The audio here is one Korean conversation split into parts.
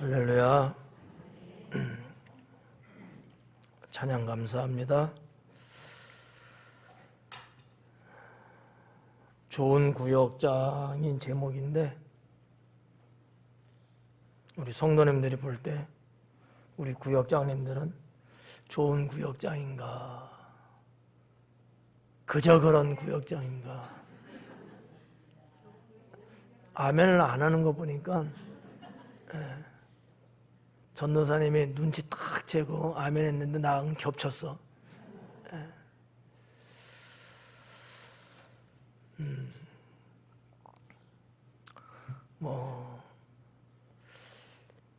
할렐루야. 찬양 감사합니다. 좋은 구역장인 제목인데 우리 성도님들이 볼 때 우리 구역장님들은 좋은 구역장인가? 그저 그런 구역장인가? 아멘을 안 하는 거 보니까 전도사님이 눈치 딱 채고 아멘 했는데 나랑 겹쳤어.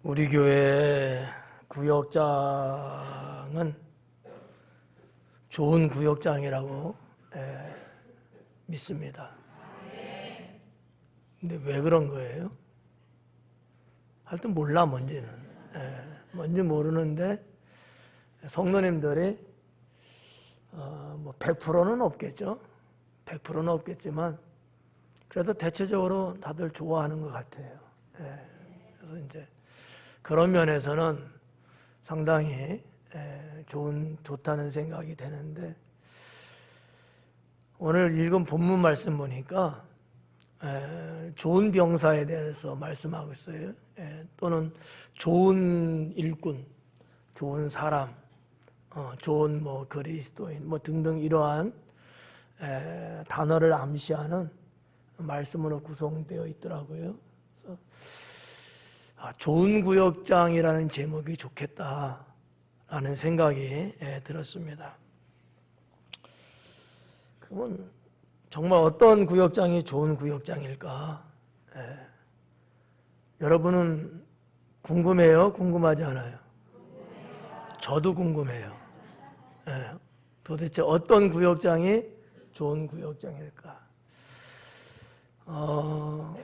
우리 교회 구역장은 좋은 구역장이라고 믿습니다. 근데 왜 그런 거예요? 하여튼 몰라, 뭔지는. 뭔지 모르는데 성도님들이 100%는 없겠죠. 100%는 없겠지만 그래도 대체적으로 다들 좋아하는 것 같아요. 그래서 이제 그런 면에서는 상당히 좋다는 생각이 되는데 오늘 읽은 본문 말씀 보니까 좋은 병사에 대해서 말씀하고 있어요. 또는 좋은 일꾼, 좋은 사람, 좋은 그리스도인 등등 이러한 단어를 암시하는 말씀으로 구성되어 있더라고요. 그래서 좋은 구역장이라는 제목이 좋겠다라는 생각이 들었습니다. 그러면 정말 어떤 구역장이 좋은 구역장일까? 여러분은 궁금해요? 궁금하지 않아요? 저도 궁금해요. 도대체 어떤 구역장이 좋은 구역장일까?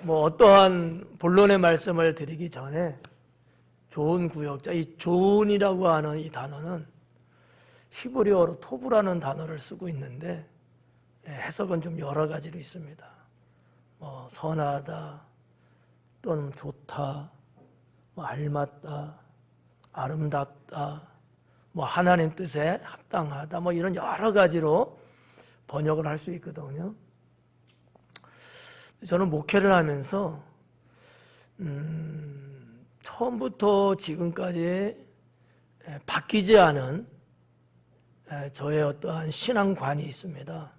어떠한 본론의 말씀을 드리기 전에 좋은 구역장, 이 좋은이라고 하는 이 단어는 히브리어로 토브라는 단어를 쓰고 있는데 해석은 좀 여러 가지로 있습니다. 선하다, 또는 좋다, 알맞다, 아름답다, 하나님 뜻에 합당하다, 이런 여러 가지로 번역을 할 수 있거든요. 저는 목회를 하면서 처음부터 지금까지 바뀌지 않은 저의 어떠한 신앙관이 있습니다.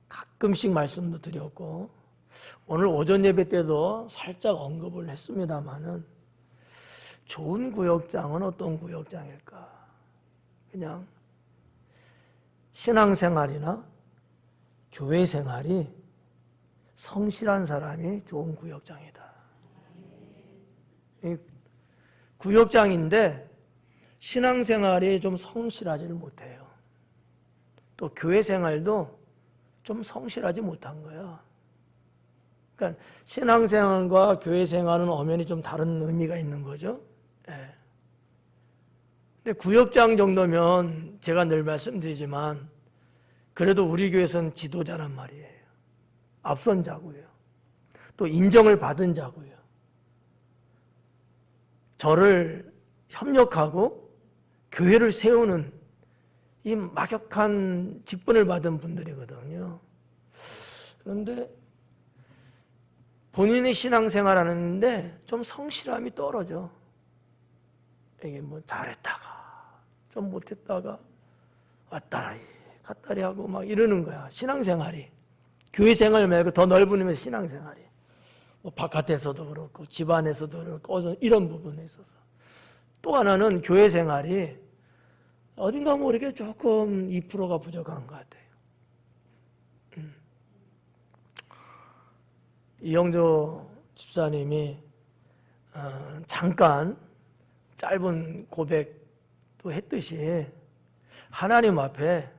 가끔씩 말씀도 드렸고 오늘 오전 예배 때도 살짝 언급을 했습니다마는 좋은 구역장은 어떤 구역장일까? 그냥 신앙생활이나 교회 생활이 성실한 사람이 좋은 구역장이다. 구역장인데 신앙생활이 좀 성실하지를 못해요. 또 교회 생활도 좀 성실하지 못한 거야. 그러니까 신앙생활과 교회 생활은 엄연히 좀 다른 의미가 있는 거죠. 근데 구역장 정도면 제가 늘 말씀드리지만 그래도 우리 교회에서는 지도자란 말이에요. 앞선 자고요. 또 인정을 받은 자고요. 저를 협력하고 교회를 세우는 이 막역한 직분을 받은 분들이거든요. 그런데 본인이 신앙생활 하는데 좀 성실함이 떨어져. 이게 잘했다가 좀 못했다가 왔다리 갔다리 하고 이러는 거야. 신앙생활이. 교회 생활 말고 더 넓은 의미에서 신앙생활이. 바깥에서도 그렇고 집안에서도 그렇고 이런 부분에 있어서. 또 하나는 교회 생활이 어딘가 모르게 조금 2%가 부족한 것 같아요. 이영조 집사님이 잠깐 짧은 고백도 했듯이 하나님 앞에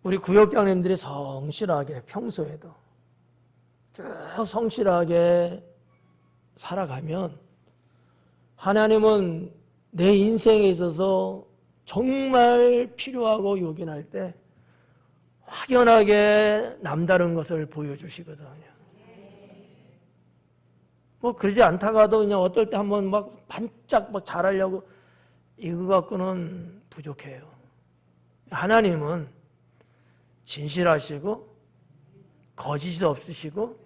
우리 구역장님들이 성실하게 평소에도 쭉 성실하게 살아가면 하나님은 내 인생에 있어서 정말 필요하고 요긴할 때 확연하게 남다른 것을 보여주시거든요. 뭐 그러지 않다가도 그냥 어떨 때 한번 막 반짝 막 잘하려고 이거 갖고는 부족해요. 하나님은 진실하시고 거짓이 없으시고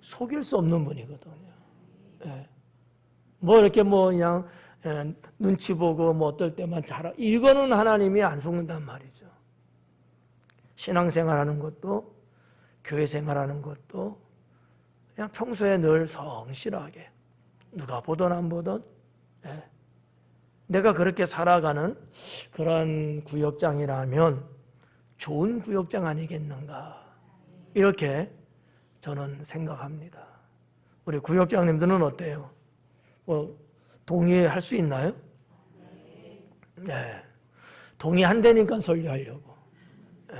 속일 수 없는 분이거든요. 예. 뭐 이렇게 뭐 그냥 눈치 보고 뭐 어떨 때만 잘하 이거는 하나님이 안 속는단 말이죠. 신앙생활하는 것도 교회 생활하는 것도 그냥 평소에 늘 성실하게 누가 보든 안 보든 내가 그렇게 살아가는 그런 구역장이라면 좋은 구역장 아니겠는가 이렇게 저는 생각합니다. 우리 구역장님들은 어때요? 뭐 동의할 수 있나요? 네. 동의한다니까 설교하려고. 네.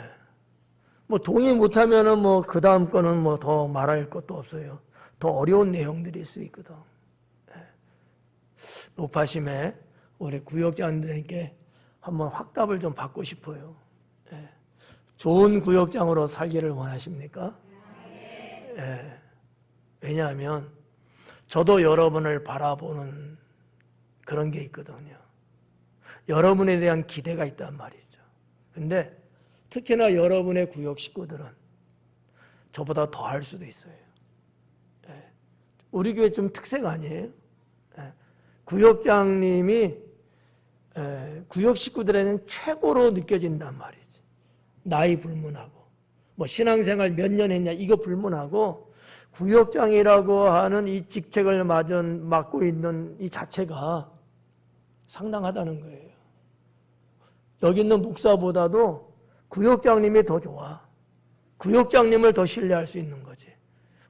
뭐 동의 못하면은 뭐 그 다음 거는 뭐 더 말할 것도 없어요. 더 어려운 내용들이 있을 수 있거든. 네. 높아심에 우리 구역장들에게 한번 확답을 좀 받고 싶어요. 네. 좋은 구역장으로 살기를 원하십니까? 네. 왜냐하면 저도 여러분을 바라보는 그런 게 있거든요. 여러분에 대한 기대가 있단 말이죠. 근데 특히나 여러분의 구역 식구들은 저보다 더 할 수도 있어요. 우리 교회 좀 특색 아니에요? 구역장님이 구역 식구들에는 최고로 느껴진단 말이지. 나이 불문하고 뭐 신앙생활 몇 년 했냐 이거 불문하고 구역장이라고 하는 이 직책을 맡고 있는 이 자체가 상당하다는 거예요. 여기 있는 목사보다도 구역장님이 더 좋아. 구역장님을 더 신뢰할 수 있는 거지.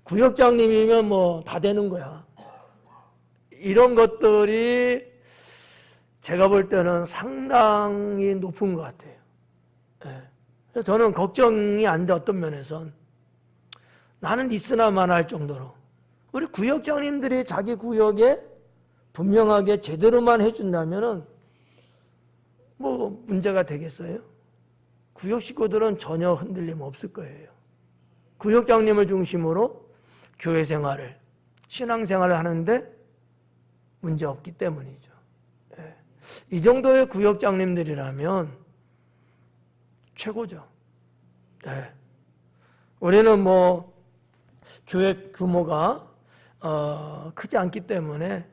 구역장님이면 뭐 다 되는 거야. 이런 것들이 제가 볼 때는 상당히 높은 것 같아요. 그래서 저는 걱정이 안 돼 어떤 면에선. 나는 있으나마나 할 정도로 우리 구역장님들이 자기 구역에 분명하게 제대로만 해준다면은 뭐 문제가 되겠어요? 구역 식구들은 전혀 흔들림 없을 거예요. 구역장님을 중심으로 교회 생활을 신앙생활을 하는데 문제 없기 때문이죠. 이 정도의 구역장님들이라면 최고죠. 우리는 뭐 교회 규모가 크지 않기 때문에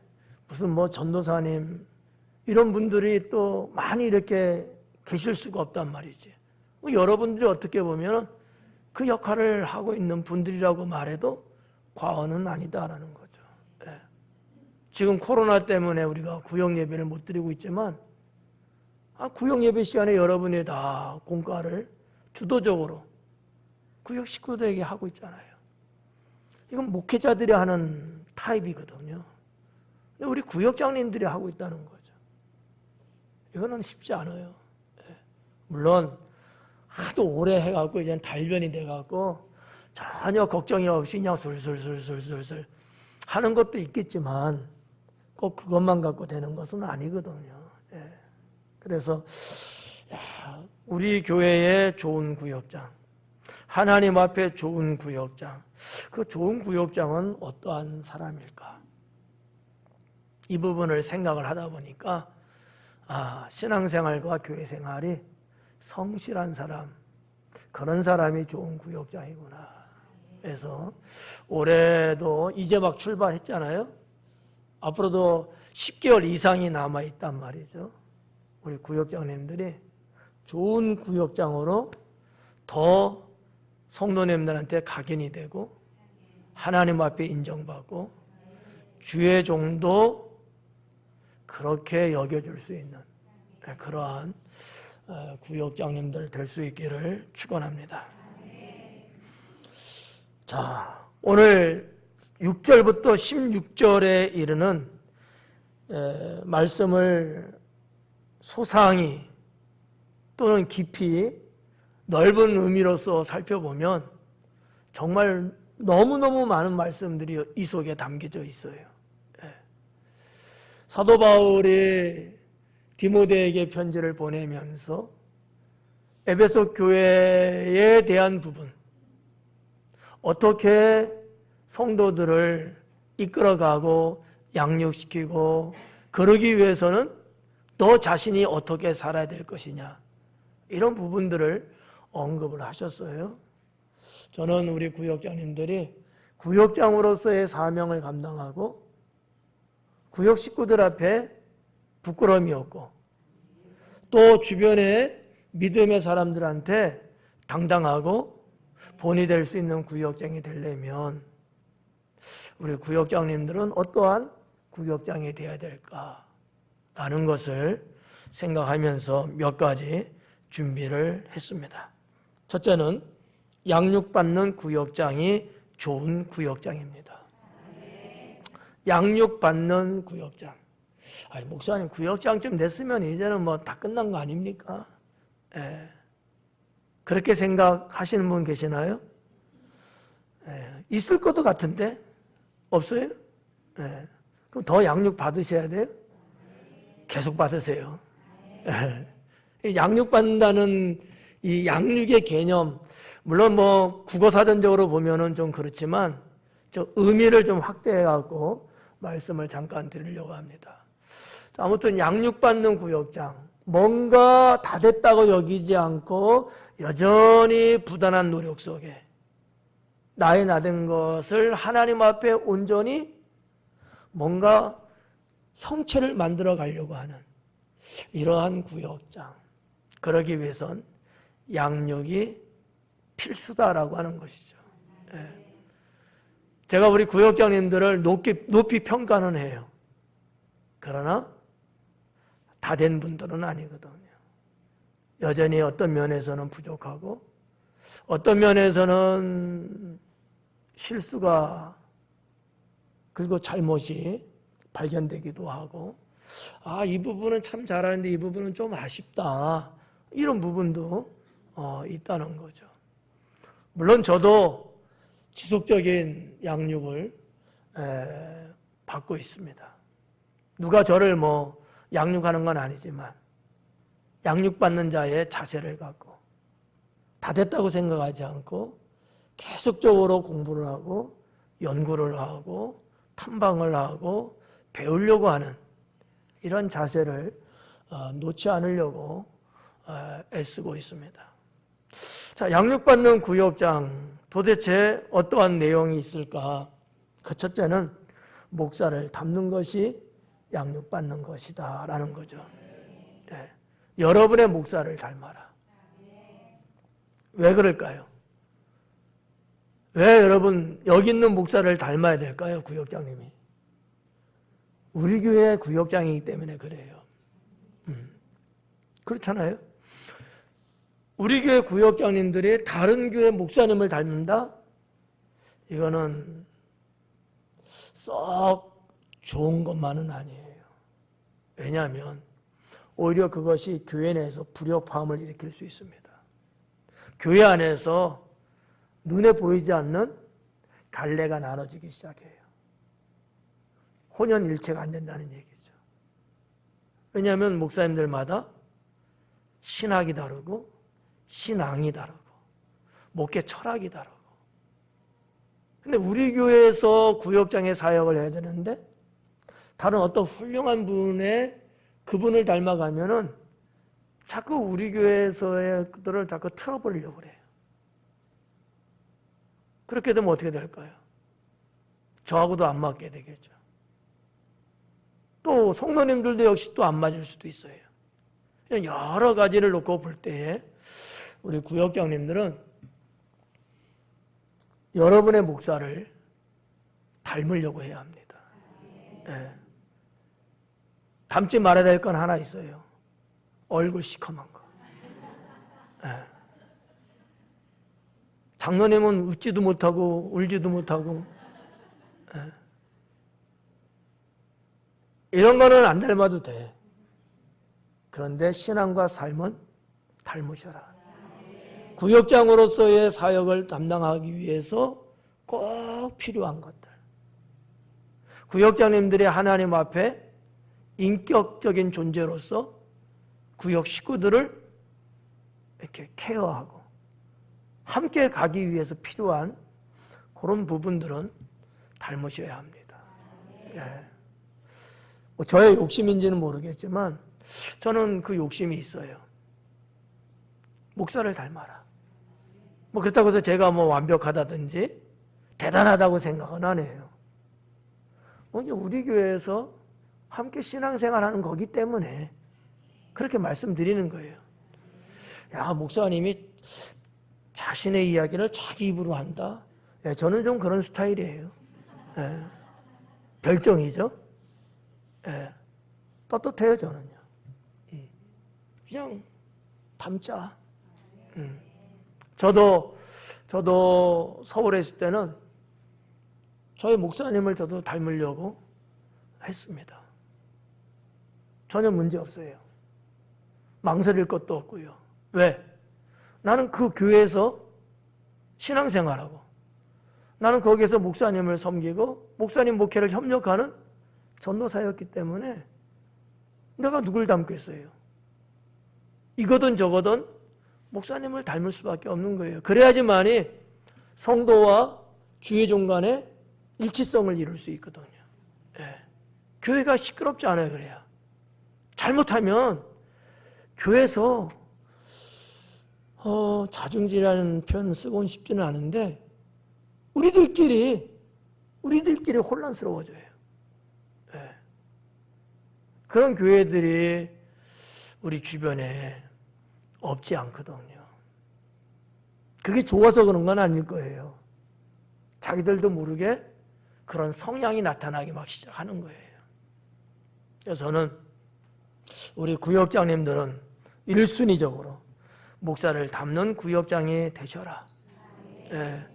무슨 뭐 전도사님 이런 분들이 또 많이 이렇게 계실 수가 없단 말이지. 여러분들이 어떻게 보면 그 역할을 하고 있는 분들이라고 말해도 과언은 아니다라는 거죠. 지금 코로나 때문에 우리가 구역 예배를 못 드리고 있지만 구역 예배 시간에 여러분이 다 공과를 주도적으로 구역 식구들에게 하고 있잖아요. 이건 목회자들이 하는 타입이거든요. 근데 우리 구역장님들이 하고 있다는 거죠. 이거는 쉽지 않아요. 물론 하도 오래 해갖고 이제 달변이 돼갖고 전혀 걱정이 없이 그냥 술술술술술술 하는 것도 있겠지만 꼭 그것만 갖고 되는 것은 아니거든요. 그래서 우리 교회의 좋은 구역장, 하나님 앞에 좋은 구역장, 그 좋은 구역장은 어떠한 사람일까? 이 부분을 생각을 하다 보니까 신앙생활과 교회생활이 성실한 사람, 그런 사람이 좋은 구역장이구나. 그래서 올해도 이제 막 출발했잖아요. 앞으로도 10개월 이상이 남아있단 말이죠. 우리 구역장님들이 좋은 구역장으로 더 성도님들한테 각인이 되고 하나님 앞에 인정받고 주의 종도 그렇게 여겨줄 수 있는 그러한 구역장님들 될 수 있기를 축원합니다. 자, 오늘 6절부터 16절에 이르는 말씀을 소상히 또는 깊이 넓은 의미로서 살펴보면 정말 너무너무 많은 말씀들이 이 속에 담겨져 있어요. 사도 바울이 디모데에게 편지를 보내면서 에베소 교회에 대한 부분, 어떻게 성도들을 이끌어가고 양육시키고 그러기 위해서는 너 자신이 어떻게 살아야 될 것이냐, 이런 부분들을 언급을 하셨어요. 저는 우리 구역장님들이 구역장으로서의 사명을 감당하고 구역 식구들 앞에 부끄러움이 없고 또 주변의 믿음의 사람들한테 당당하고 본이 될 수 있는 구역장이 되려면 우리 구역장님들은 어떠한 구역장이 되어야 될까라는 것을 생각하면서 몇 가지 준비를 했습니다. 첫째는 양육받는 구역장이 좋은 구역장입니다. 양육받는 구역장. 아니, 목사님 구역장쯤 됐으면 이제는 뭐 다 끝난 거 아닙니까? 예. 그렇게 생각하시는 분 계시나요? 예. 있을 것도 같은데 없어요? 예. 그럼 더 양육 받으셔야 돼요? 계속 받으세요. 예. 양육받는다는 이 양육의 개념, 물론 뭐 국어사전적으로 보면은 좀 그렇지만 저 의미를 좀 확대해갖고 말씀을 잠깐 드리려고 합니다. 아무튼 양육받는 구역장, 뭔가 다 됐다고 여기지 않고 여전히 부단한 노력 속에 나의 나된 것을 하나님 앞에 온전히 뭔가 형체를 만들어 가려고 하는 이러한 구역장, 그러기 위해선 양육이 필수다라고 하는 것이죠. 예. 제가 우리 구역장님들을 높이 평가는 해요. 그러나 다 된 분들은 아니거든요. 여전히 어떤 면에서는 부족하고 어떤 면에서는 실수가 그리고 잘못이 발견되기도 하고, 아, 이 부분은 참 잘하는데 이 부분은 좀 아쉽다, 이런 부분도 있다는 거죠. 물론 저도 지속적인 양육을 받고 있습니다. 누가 저를 뭐 양육하는 건 아니지만 양육받는 자의 자세를 갖고 다 됐다고 생각하지 않고 계속적으로 공부를 하고 연구를 하고 탐방을 하고 배우려고 하는 이런 자세를 놓지 않으려고 애쓰고 있습니다. 자, 양육받는 구역장, 도대체 어떠한 내용이 있을까? 그 첫째는 목사를 닮는 것이 양육받는 것이다 라는 거죠. 네. 여러분의 목사를 닮아라. 왜 그럴까요? 왜 여러분 여기 있는 목사를 닮아야 될까요? 구역장님이. 우리 교회 구역장이기 때문에 그래요. 그렇잖아요. 우리 교회 구역장님들이 다른 교회 목사님을 닮는다? 이거는 썩 좋은 것만은 아니에요. 왜냐하면 오히려 그것이 교회 내에서 불협화음을 일으킬 수 있습니다. 교회 안에서 눈에 보이지 않는 갈래가 나눠지기 시작해요. 혼연일체가 안 된다는 얘기죠. 왜냐하면 목사님들마다 신학이 다르고 신앙이 다르고 목회 철학이 다르고. 근데 우리 교회에서 구역장의 사역을 해야 되는데 다른 어떤 훌륭한 분의 그분을 닮아가면은 자꾸 우리 교회에서의 그들을 자꾸 틀어버리려고 그래요. 그렇게 되면 어떻게 될까요? 저하고도 안 맞게 되겠죠. 또 성도님들도 역시 또 안 맞을 수도 있어요. 그냥 여러 가지를 놓고 볼 때에 우리 구역장님들은 여러분의 목사를 닮으려고 해야 합니다. 네. 닮지 말아야 될 건 하나 있어요. 얼굴 시커먼 거. 네. 장로님은 웃지도 못하고 울지도 못하고, 네. 이런 거는 안 닮아도 돼. 그런데 신앙과 삶은 닮으셔라. 구역장으로서의 사역을 담당하기 위해서 꼭 필요한 것들. 구역장님들이 하나님 앞에 인격적인 존재로서 구역 식구들을 이렇게 케어하고 함께 가기 위해서 필요한 그런 부분들은 닮으셔야 합니다. 예. 뭐 저의 욕심인지는 모르겠지만 저는 그 욕심이 있어요. 목사를 닮아라. 뭐 그렇다고 해서 제가 뭐 완벽하다든지 대단하다고 생각은 안 해요. 우리 교회에서 함께 신앙생활하는 거기 때문에 그렇게 말씀드리는 거예요. 야, 목사님이 자신의 이야기를 자기 입으로 한다? 예, 저는 좀 그런 스타일이에요. 예, 별정이죠. 예, 떳떳해요, 저는요. 그냥 담자. 저도 서울에 있을 때는 저희 목사님을 저도 닮으려고 했습니다. 전혀 문제 없어요. 망설일 것도 없고요. 왜? 나는 그 교회에서 신앙생활하고 나는 거기에서 목사님을 섬기고 목사님 목회를 협력하는 전도사였기 때문에 내가 누굴 닮겠어요? 이거든 저거든 목사님을 닮을 수밖에 없는 거예요. 그래야지만이 성도와 주의 종 간에 일치성을 이룰 수 있거든요. 예. 교회가 시끄럽지 않아요. 그래야. 잘못하면 교회에서 자중지라는 표현 쓰고는 싶지는 않은데 우리들끼리 혼란스러워져요. 예. 그런 교회들이 우리 주변에 없지 않거든요. 그게 좋아서 그런 건 아닐 거예요. 자기들도 모르게 그런 성향이 나타나기 막 시작하는 거예요. 그래서 저는 우리 구역장님들은 1순위적으로 목사를 닮는 구역장이 되셔라. 예.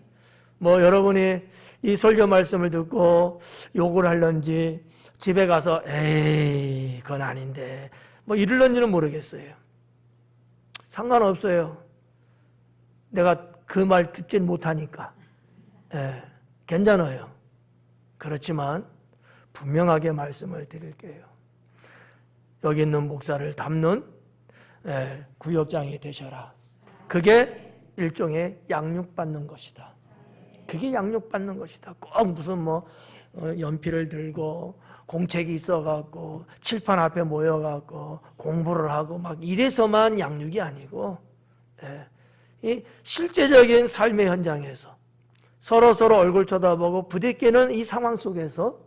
뭐 여러분이 이 설교 말씀을 듣고 욕을 할런지 집에 가서 에이 그건 아닌데 뭐 이럴런지는 모르겠어요. 상관없어요. 내가 그 말 듣진 못하니까. 예, 괜찮아요. 그렇지만 분명하게 말씀을 드릴게요. 여기 있는 목사를 닮는 구역장이 되셔라. 그게 일종의 양육받는 것이다. 그게 양육받는 것이다. 꼭 무슨 연필을 들고 공책이 있어갖고 칠판 앞에 모여갖고 공부를 하고 막 이래서만 양육이 아니고 이 실제적인 삶의 현장에서 서로 얼굴 쳐다보고 부딪히는 이 상황 속에서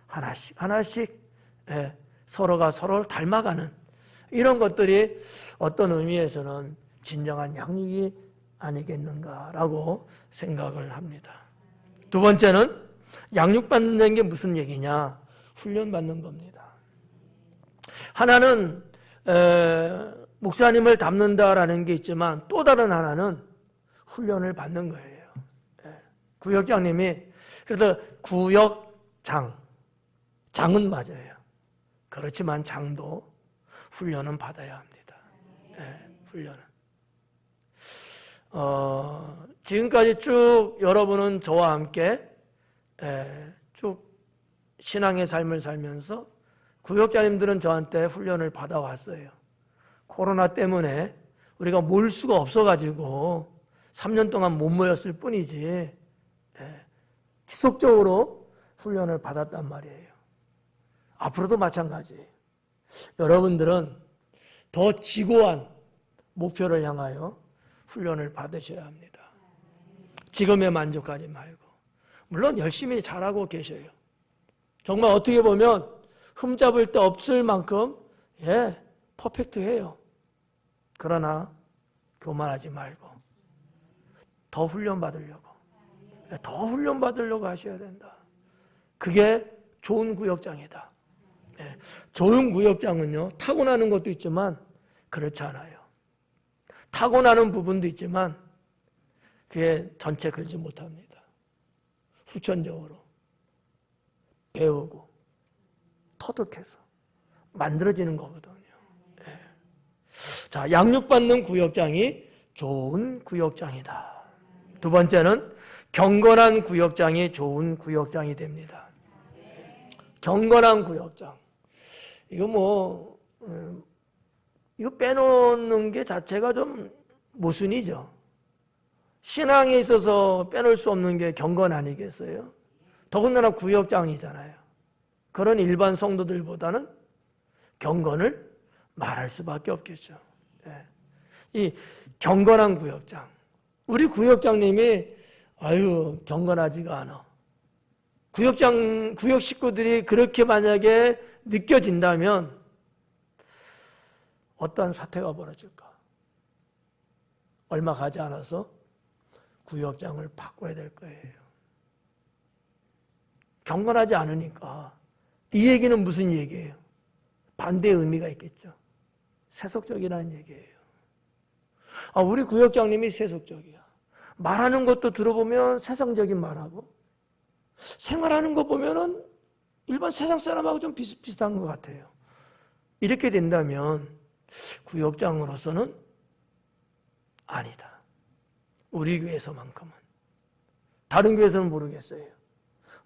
하나씩 서로가 서로를 닮아가는 이런 것들이 어떤 의미에서는 진정한 양육이 아니겠는가라고 생각을 합니다. 두 번째는 양육받는 게 무슨 얘기냐? 훈련받는 겁니다. 하나는 목사님을 닮는다라는 게 있지만 또 다른 하나는 훈련을 받는 거예요. 구역장님이 그래서 장은 맞아요. 그렇지만 장도 훈련은 받아야 합니다. 훈련은. 지금까지 쭉 여러분은 저와 함께 쭉 신앙의 삶을 살면서 구역자님들은 저한테 훈련을 받아왔어요. 코로나 때문에 우리가 모일 수가 없어가지고 3년 동안 못 모였을 뿐이지 지속적으로 훈련을 받았단 말이에요. 앞으로도 마찬가지. 여러분들은 더 지고한 목표를 향하여 훈련을 받으셔야 합니다. 지금에 만족하지 말고. 물론 열심히 잘하고 계셔요. 정말 어떻게 보면 흠잡을 데 없을 만큼 퍼펙트해요. 그러나 교만하지 말고 더 훈련받으려고 하셔야 된다. 그게 좋은 구역장이다. 좋은 구역장은요 타고나는 것도 있지만 그렇지 않아요. 타고나는 부분도 있지만 그게 전체 그러지 못합니다. 후천적으로 배우고 터득해서 만들어지는 거거든요. 자, 양육받는 구역장이 좋은 구역장이다. 두 번째는 경건한 구역장이 좋은 구역장이 됩니다. 경건한 구역장. 이거 이거 빼놓는 게 자체가 좀 모순이죠. 신앙에 있어서 빼놓을 수 없는 게 경건 아니겠어요? 더군다나 구역장이잖아요. 그런 일반 성도들보다는 경건을 말할 수밖에 없겠죠. 예. 이 경건한 구역장, 우리 구역장님이 아유 경건하지가 않아. 구역 식구들이 그렇게 만약에 느껴진다면 어떠한 사태가 벌어질까? 얼마 가지 않아서 구역장을 바꿔야 될 거예요. 경건하지 않으니까. 이 얘기는 무슨 얘기예요? 반대의 의미가 있겠죠. 세속적이라는 얘기예요. 우리 구역장님이 세속적이야. 말하는 것도 들어보면 세상적인 말하고 생활하는 거 보면은 일반 세상 사람하고 좀 비슷한 것 같아요. 이렇게 된다면 구역장으로서는 아니다. 우리 교회에서만큼은. 다른 교회에서는 모르겠어요.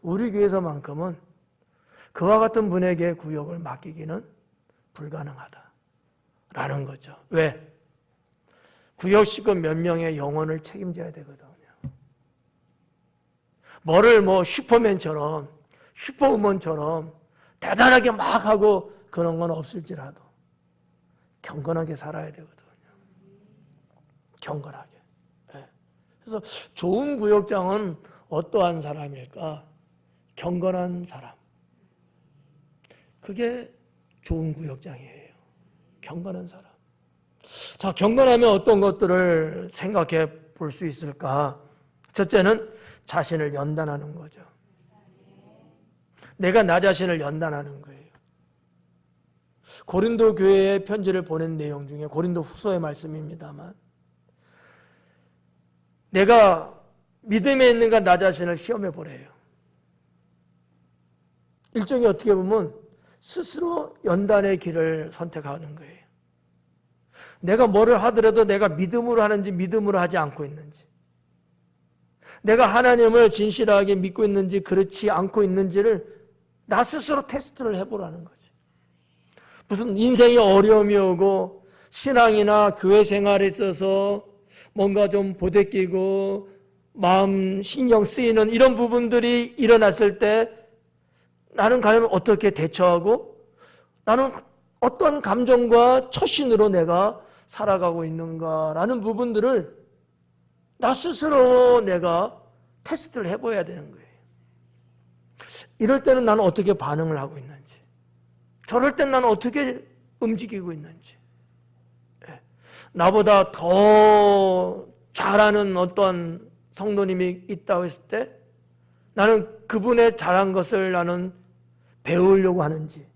우리 교회에서만큼은 그와 같은 분에게 구역을 맡기기는 불가능하다라는 거죠. 왜? 구역 식구 몇 명의 영혼을 책임져야 되거든요. 뭐를 슈퍼맨처럼 슈퍼우먼처럼 대단하게 막 하고 그런 건 없을지라도 경건하게 살아야 되거든요. 경건하게. 네. 그래서 좋은 구역장은 어떠한 사람일까? 경건한 사람. 그게 좋은 구역장이에요. 경건한 사람. 자, 경건하면 어떤 것들을 생각해 볼 수 있을까? 첫째는 자신을 연단하는 거죠. 내가 나 자신을 연단하는 거예요. 고린도 교회에 편지를 보낸 내용 중에 고린도 후서의 말씀입니다만 내가 믿음에 있는가 나 자신을 시험해 보래요. 일종의 어떻게 보면 스스로 연단의 길을 선택하는 거예요. 내가 뭐를 하더라도 내가 믿음으로 하는지 믿음으로 하지 않고 있는지, 내가 하나님을 진실하게 믿고 있는지 그렇지 않고 있는지를 나 스스로 테스트를 해보라는 거지. 무슨 인생에 어려움이 오고 신앙이나 교회 생활에 있어서 뭔가 좀 보대끼고 마음 신경 쓰이는 이런 부분들이 일어났을 때 나는 과연 어떻게 대처하고 나는 어떤 감정과 처신으로 내가 살아가고 있는가라는 부분들을 나 스스로 내가 테스트를 해봐야 되는 거예요. 이럴 때는 나는 어떻게 반응을 하고 있는지, 저럴 때는 나는 어떻게 움직이고 있는지, 나보다 더 잘하는 어떤 성도님이 있다고 했을 때 나는 그분의 잘한 것을 나는 배우려고 하는지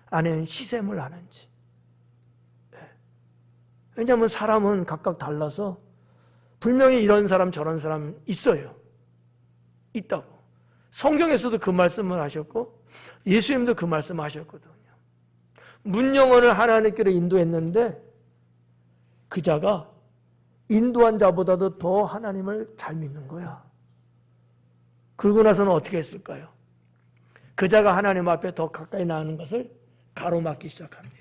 아니면 시샘을 하는지. 왜냐하면 사람은 각각 달라서 분명히 이런 사람 저런 사람 있어요. 있다고. 성경에서도 그 말씀을 하셨고 예수님도 그 말씀을 하셨거든요. 문영혼을 하나님께로 인도했는데 그 자가 인도한 자보다도 더 하나님을 잘 믿는 거야. 그러고 나서는 어떻게 했을까요? 그 자가 하나님 앞에 더 가까이 나가는 것을 가로막기 시작합니다.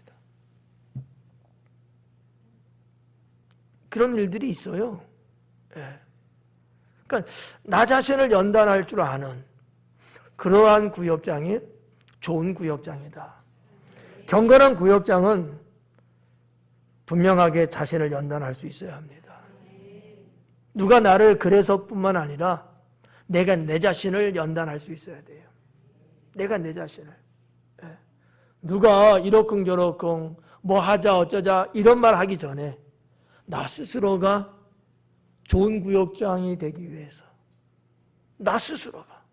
그런 일들이 있어요. 예. 그러니까 나 자신을 연단할 줄 아는 그러한 구역장이 좋은 구역장이다. 경건한 구역장은 분명하게 자신을 연단할 수 있어야 합니다. 누가 나를 그래서뿐만 아니라 내가 내 자신을 연단할 수 있어야 돼요. 내가 내 자신을. 예. 누가 이러쿵저러쿵 뭐 하자 어쩌자 이런 말 하기 전에 나 스스로가 좋은 구역장이 되기 위해서 나 스스로가.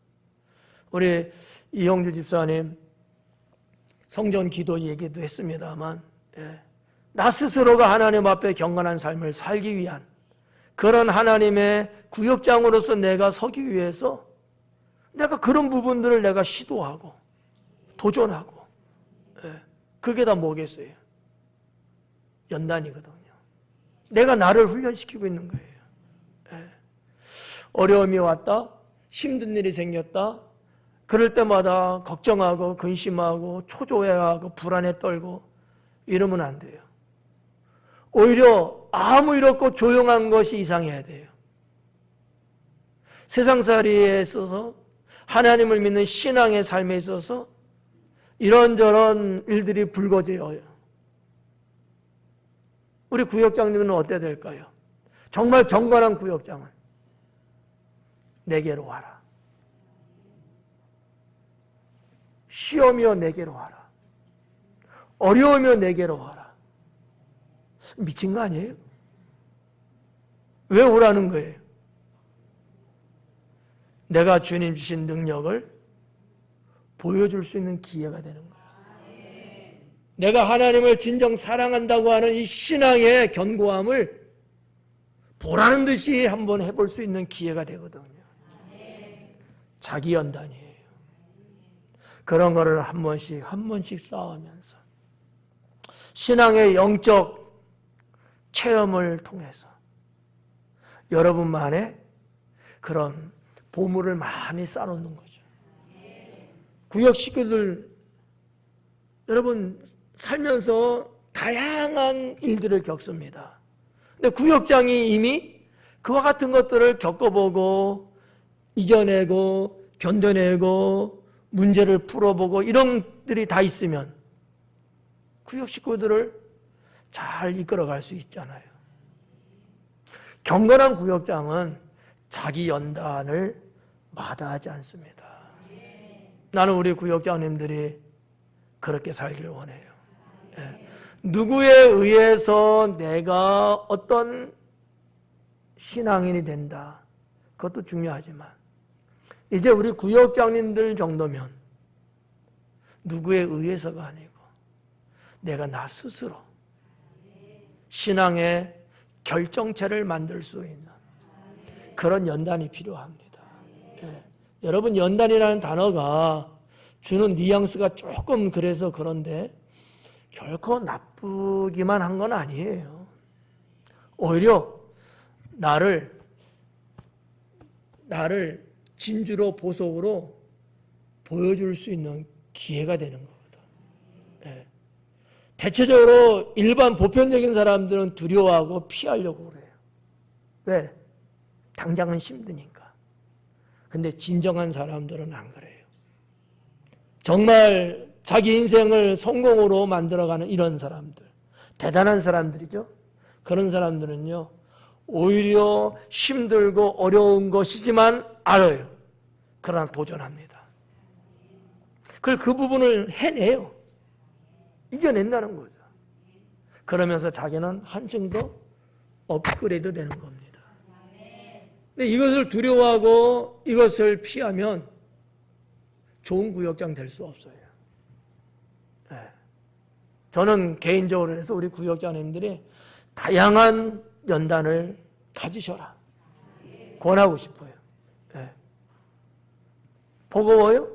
우리 이형주 집사님 성전 기도 얘기도 했습니다만 나 스스로가 하나님 앞에 경건한 삶을 살기 위한 그런 하나님의 구역장으로서 내가 서기 위해서 내가 그런 부분들을 내가 시도하고 도전하고 그게 다 뭐겠어요? 연단이거든요. 내가 나를 훈련시키고 있는 거예요. 어려움이 왔다, 힘든 일이 생겼다, 그럴 때마다 걱정하고 근심하고 초조해하고 불안에 떨고 이러면 안 돼요. 오히려 아무 일 없고 조용한 것이 이상해야 돼요. 세상살이에 있어서 하나님을 믿는 신앙의 삶에 있어서 이런저런 일들이 불거져요. 우리 구역장님은 어때야 될까요? 정말 경건한 구역장은 내게로 와라. 시험이여 내게로 와라. 어려우며 내게로 와라. 미친 거 아니에요? 왜 오라는 거예요? 내가 주님 주신 능력을 보여줄 수 있는 기회가 되는 거예요. 내가 하나님을 진정 사랑한다고 하는 이 신앙의 견고함을 보라는 듯이 한번 해볼 수 있는 기회가 되거든요. 자기 연단이에요. 그런 거를 한 번씩 쌓으면서 신앙의 영적 체험을 통해서 여러분만의 그런 보물을 많이 쌓아놓는 거죠. 구역 식구들, 여러분 살면서 다양한 일들을 겪습니다. 근데 구역장이 이미 그와 같은 것들을 겪어보고 이겨내고 견뎌내고 문제를 풀어보고 이런 들이 다 있으면 구역 식구들을 잘 이끌어갈 수 있잖아요. 경건한 구역장은 자기 연단을 마다하지 않습니다. 나는 우리 구역장님들이 그렇게 살길 원해요. 누구에 의해서 내가 어떤 신앙인이 된다, 그것도 중요하지만 이제 우리 구역장님들 정도면 누구에 의해서가 아니고 내가 나 스스로 신앙의 결정체를 만들 수 있는 그런 연단이 필요합니다. 여러분, 연단이라는 단어가 주는 뉘앙스가 조금 그래서 그런데 결코 나쁘기만 한 건 아니에요. 오히려 나를 진주로 보석으로 보여줄 수 있는 기회가 되는 거거든. 대체적으로 일반 보편적인 사람들은 두려워하고 피하려고 그래요. 왜? 당장은 힘드니까. 근데 진정한 사람들은 안 그래요. 정말 자기 인생을 성공으로 만들어가는 이런 사람들, 대단한 사람들이죠. 그런 사람들은요, 오히려 힘들고 어려운 것이지만 알아요. 그러나 도전합니다. 그 부분을 해내요. 이겨낸다는 거죠. 그러면서 자기는 한층 더 업그레이드 되는 겁니다. 근데 이것을 두려워하고 이것을 피하면 좋은 구역장 될 수 없어요. 저는 개인적으로 해서 우리 구역장님들이 다양한 연단을 가지셔라 권하고 싶어요. 버거워요?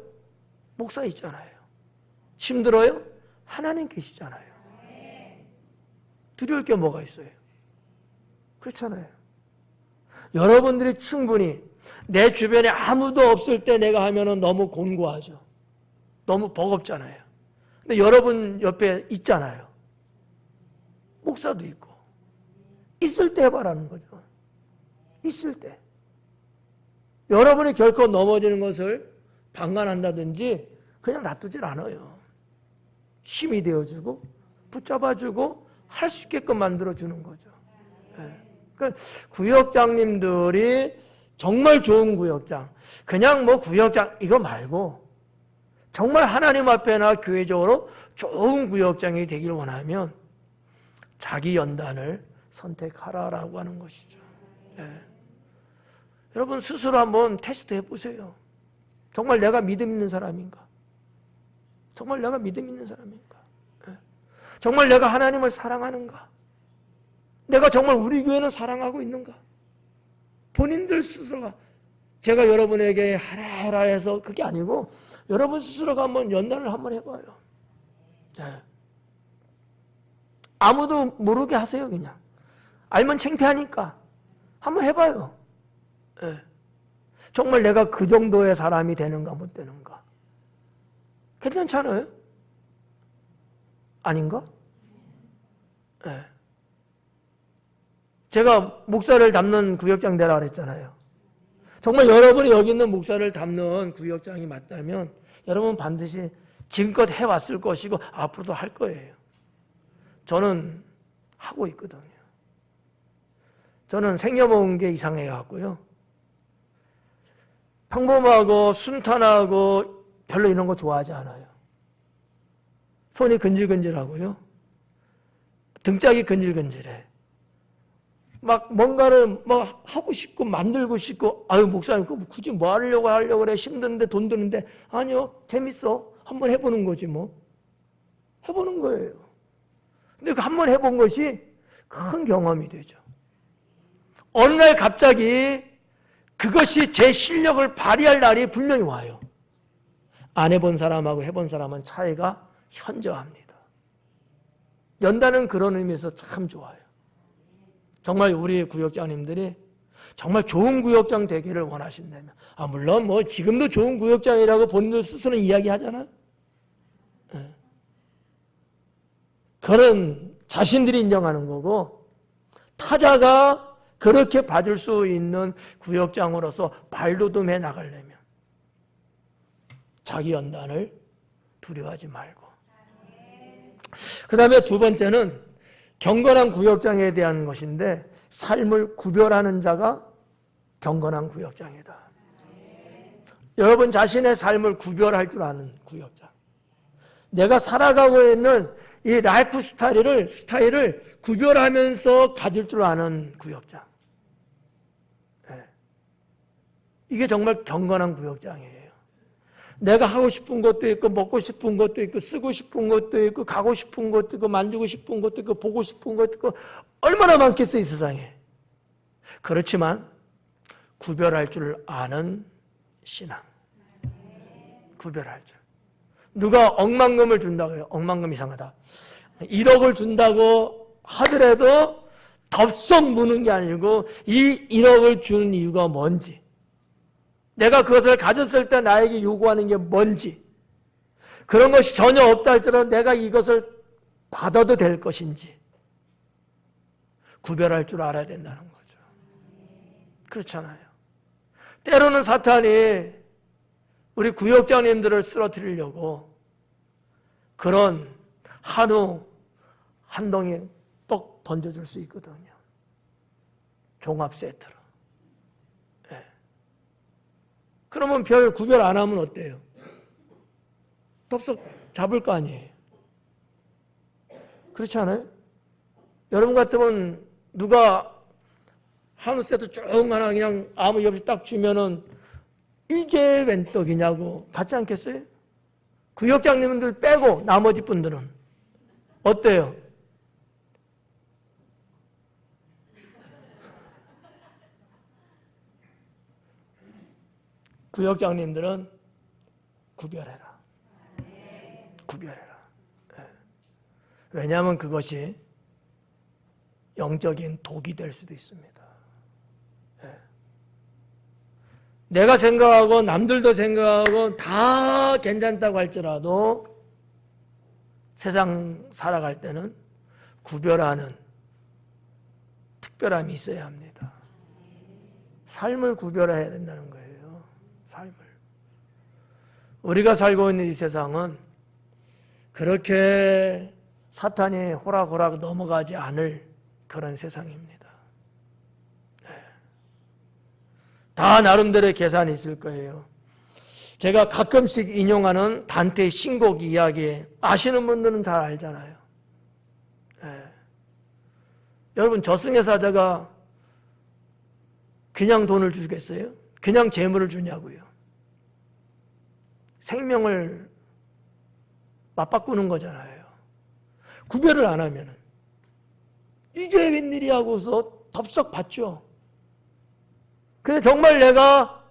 목사 있잖아요. 힘들어요? 하나님 계시잖아요. 두려울 게 뭐가 있어요? 그렇잖아요. 여러분들이 충분히 내 주변에 아무도 없을 때 내가 하면은 너무 곤고하죠. 너무 버겁잖아요. 근데 여러분 옆에 있잖아요. 목사도 있고. 있을 때 해봐라는 거죠. 있을 때. 여러분이 결코 넘어지는 것을 방관한다든지 그냥 놔두질 않아요. 힘이 되어주고 붙잡아주고 할 수 있게끔 만들어주는 거죠. 그러니까 구역장님들이 정말 좋은 구역장, 그냥 뭐 구역장 이거 말고 정말 하나님 앞에나 교회적으로 좋은 구역장이 되길 원하면 자기 연단을 선택하라라고 하는 것이죠. 여러분 스스로 한번 테스트 해보세요. 정말 내가 믿음 있는 사람인가? 정말 내가 믿음 있는 사람인가? 정말 내가 하나님을 사랑하는가? 내가 정말 우리 교회는 사랑하고 있는가? 본인들 스스로가, 제가 여러분에게 하라 해서 그게 아니고 여러분 스스로가 한번 연단을 한번 해봐요. 아무도 모르게 하세요. 그냥 알면 창피하니까 한번 해봐요. 정말 내가 그 정도의 사람이 되는가 못 되는가? 괜찮잖아요? 아닌가? 제가 목사를 담는 구역장 되라 그랬잖아요. 정말 여러분이 여기 있는 목사를 담는 구역장이 맞다면 여러분 반드시 지금껏 해왔을 것이고 앞으로도 할 거예요. 저는 하고 있거든요. 저는 생겨먹은 게 이상해갖고요. 평범하고 순탄하고 별로 이런 거 좋아하지 않아요. 손이 근질근질하고요. 등짝이 근질근질해. 막 뭔가를 막 하고 싶고 만들고 싶고, 아유 목사님 그거 굳이 뭐 하려고 그래, 힘든데 돈 드는데. 아니요, 재밌어. 한번 해보는 거지 뭐. 해보는 거예요. 근데 그 한번 해본 것이 큰 경험이 되죠. 어느 날 갑자기 그것이 제 실력을 발휘할 날이 분명히 와요. 안 해본 사람하고 해본 사람은 차이가 현저합니다. 연단은 그런 의미에서 참 좋아요. 정말 우리 구역장님들이 정말 좋은 구역장 되기를 원하신다면, 물론 뭐 지금도 좋은 구역장이라고 본인들 스스로 이야기하잖아요. 그런 자신들이 인정하는 거고, 타자가 그렇게 받을 수 있는 구역장으로서 발돋움해 나가려면 자기 연단을 두려워하지 말고. 그 다음에 두 번째는 경건한 구역장에 대한 것인데, 삶을 구별하는 자가 경건한 구역장이다. 여러분 자신의 삶을 구별할 줄 아는 구역장. 내가 살아가고 있는 이 라이프 스타일을 구별하면서 가질 줄 아는 구역장. 이게 정말 경건한 구역장이에요. 내가 하고 싶은 것도 있고, 먹고 싶은 것도 있고, 쓰고 싶은 것도 있고, 가고 싶은 것도 있고, 만지고 싶은 것도 있고, 보고 싶은 것도 있고, 얼마나 많겠어 이 세상에. 그렇지만 구별할 줄 아는 신앙. 구별할 줄. 누가 억만금을 준다고 해요. 억만금 이상하다. 1억을 준다고 하더라도 덥석 무는 게 아니고, 이 1억을 주는 이유가 뭔지, 내가 그것을 가졌을 때 나에게 요구하는 게 뭔지, 그런 것이 전혀 없다 할지라도 내가 이것을 받아도 될 것인지 구별할 줄 알아야 된다는 거죠. 그렇잖아요. 때로는 사탄이 우리 구역장님들을 쓰러뜨리려고 그런 한우 한 덩이 떡 던져줄 수 있거든요. 종합 세트로. 그러면 별 구별 안 하면 어때요? 덥석 잡을 거 아니에요. 그렇지 않아요? 여러분 같으면 누가 한우 세트 쭉 하나 그냥 아무 이유 없이 딱 주면은 이게 웬 떡이냐고 같지 않겠어요? 구역장님들 빼고 나머지 분들은 어때요? 구역장님들은 구별해라. 구별해라. 왜냐하면 그것이 영적인 독이 될 수도 있습니다. 내가 생각하고 남들도 생각하고 다 괜찮다고 할지라도 세상 살아갈 때는 구별하는 특별함이 있어야 합니다. 삶을 구별해야 된다는 거예요. 삶을. 우리가 살고 있는 이 세상은 그렇게 사탄이 호락호락 넘어가지 않을 그런 세상입니다. 다 나름대로의 계산이 있을 거예요. 제가 가끔씩 인용하는 단테의 신곡 이야기 아시는 분들은 잘 알잖아요. 여러분 저승의 사자가 그냥 돈을 주겠어요? 그냥 재물을 주냐고요. 생명을 맞바꾸는 거잖아요. 구별을 안 하면 이게 웬일이 하고서 덥석 받죠. 근데 정말 내가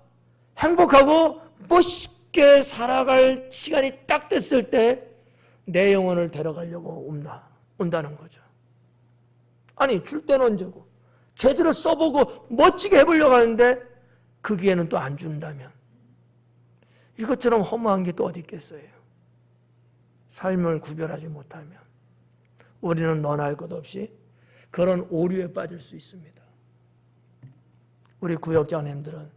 행복하고 멋있게 살아갈 시간이 딱 됐을 때 내 영혼을 데려가려고 온다는 거죠. 아니 줄 때는 언제고 제대로 써보고 멋지게 해보려고 하는데 그 기회는 또 안 준다면 이것처럼 허무한 게 또 어디 있겠어요. 삶을 구별하지 못하면 우리는 너나 할 것 없이 그런 오류에 빠질 수 있습니다. 우리 구역장님들은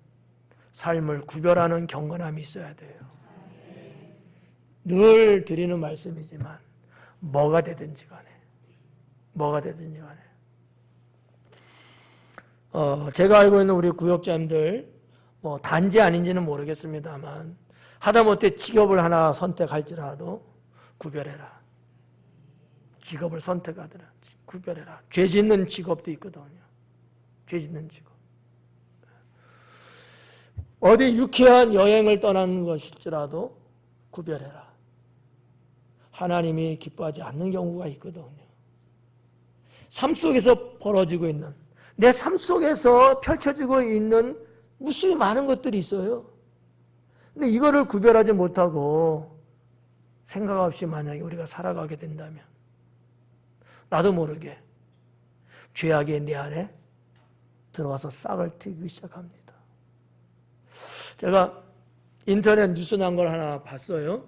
삶을 구별하는 경건함이 있어야 돼요. 늘 드리는 말씀이지만 뭐가 되든지 간에 제가 알고 있는 우리 구역장님들 뭐 단지 아닌지는 모르겠습니다만 하다못해 직업을 하나 선택할지라도 구별해라. 직업을 선택하더라. 구별해라. 죄 짓는 직업도 있거든요. 죄 짓는 직업. 어디 유쾌한 여행을 떠나는 것일지라도 구별해라. 하나님이 기뻐하지 않는 경우가 있거든요. 삶 속에서 벌어지고 있는, 내 삶 속에서 펼쳐지고 있는 무수히 많은 것들이 있어요. 근데 이거를 구별하지 못하고 생각 없이 만약에 우리가 살아가게 된다면 나도 모르게 죄악이 내 안에 들어와서 싹을 트기 시작합니다. 제가 인터넷 뉴스 난 걸 하나 봤어요.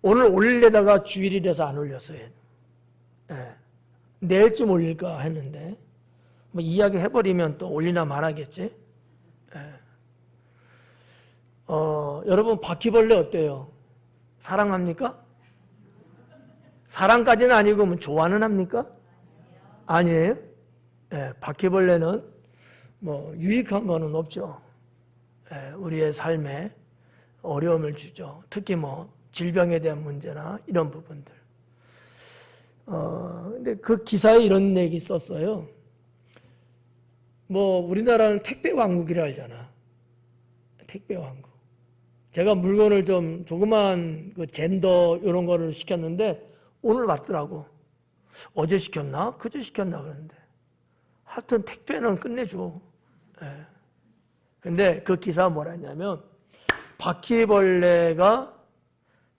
오늘 올리려다가 주일이라서 안 올렸어요. 네. 내일쯤 올릴까 했는데 뭐 이야기 해버리면 또 올리나 말하겠지. 네. 여러분 바퀴벌레 어때요? 사랑합니까? 사랑까지는 아니고 뭐 좋아는 합니까? 아니에요. 네. 바퀴벌레는 뭐 유익한 거는 없죠. 네. 우리의 삶에 어려움을 주죠. 특히 뭐 질병에 대한 문제나 이런 부분들. 근데 그 기사에 이런 얘기 썼어요. 뭐 우리나라는 택배 왕국이라 알잖아. 택배 왕국. 제가 물건을 좀 조그만 그 젠더 이런 거를 시켰는데 오늘 왔더라고. 어제 시켰나? 그제 시켰나 그러는데. 하여튼 택배는 끝내줘. 예. 근데 그 기사가 뭐라 했냐면 바퀴벌레가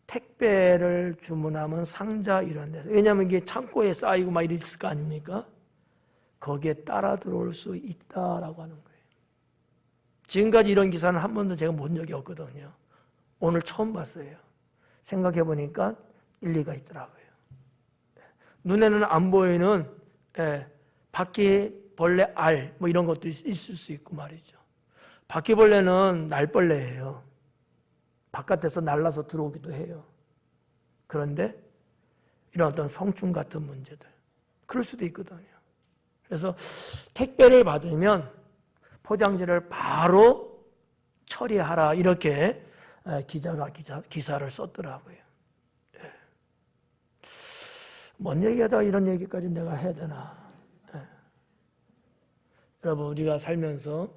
택배를 주문하면 상자 이런 데서, 왜냐하면 이게 창고에 쌓이고 막 이랬을 거 아닙니까? 거기에 따라 들어올 수 있다라고 하는 거예요. 지금까지 이런 기사는 한 번도 제가 본 적이 없거든요. 오늘 처음 봤어요. 생각해 보니까 일리가 있더라고요. 눈에는 안 보이는 바퀴벌레 알 뭐 이런 것도 있을 수 있고 말이죠. 바퀴벌레는 날벌레예요. 바깥에서 날라서 들어오기도 해요. 그런데 이런 어떤 성충 같은 문제들, 그럴 수도 있거든요. 그래서 택배를 받으면 포장지를 바로 처리하라 이렇게 기자가 기사를 썼더라고요. 뭔 얘기하다가 이런 얘기까지 내가 해야 되나. 여러분 우리가 살면서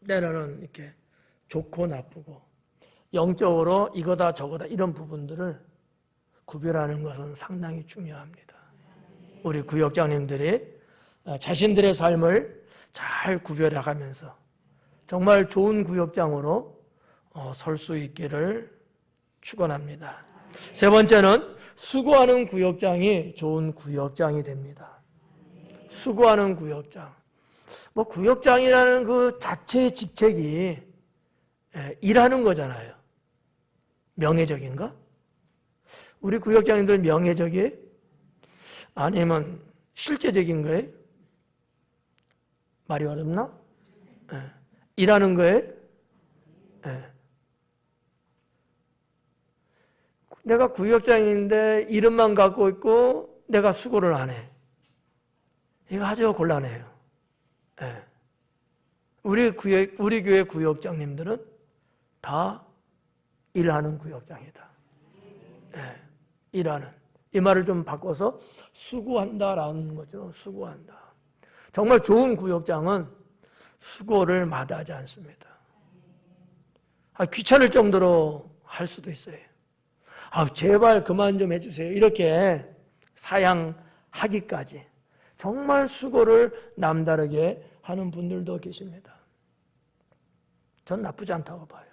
때로는 이렇게 좋고 나쁘고 영적으로 이거다 저거다 이런 부분들을 구별하는 것은 상당히 중요합니다. 우리 구역장님들이 자신들의 삶을 잘 구별해가면서 정말 좋은 구역장으로 설 수 있기를 축원합니다. 세 번째는 수고하는 구역장이 좋은 구역장이 됩니다. 수고하는 구역장. 뭐 구역장이라는 그 자체의 직책이 일하는 거잖아요. 명예적인가? 우리 구역장님들 명예적이에요? 아니면 실제적인 거예요? 말이 어렵나? 일하는 거예요? 내가 구역장인데 이름만 갖고 있고 내가 수고를 안 해. 이거 아주 곤란해요. 우리 교회 구역장님들은 다 일하는 구역장이다. 일하는. 이 말을 좀 바꿔서 수고한다라는 거죠. 수고한다. 정말 좋은 구역장은 수고를 마다하지 않습니다. 귀찮을 정도로 할 수도 있어요. 제발 그만 좀 해주세요. 이렇게 사양하기까지 정말 수고를 남다르게 하는 분들도 계십니다. 전 나쁘지 않다고 봐요.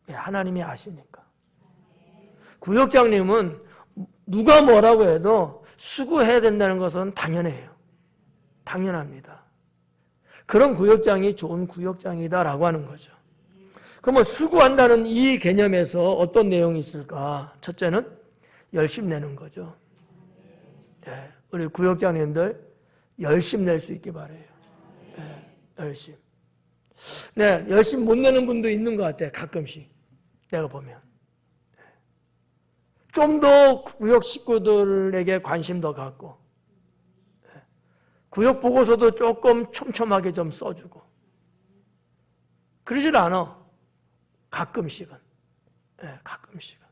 하나님이 아시니까. 구역장님은 누가 뭐라고 해도 수고해야 된다는 것은 당연해요. 당연합니다. 그런 구역장이 좋은 구역장이다라고 하는 거죠. 그럼 수고한다는 이 개념에서 어떤 내용이 있을까? 첫째는 열심 내는 거죠. 우리 구역장님들 열심 낼 수 있기 바라요. 열심. 네, 열심 못 내는 분도 있는 것 같아요. 가끔씩. 내가 보면. 좀 더 구역 식구들에게 관심 더 갖고, 구역 보고서도 조금 촘촘하게 좀 써주고, 그러질 않아. 가끔씩은. 가끔씩은.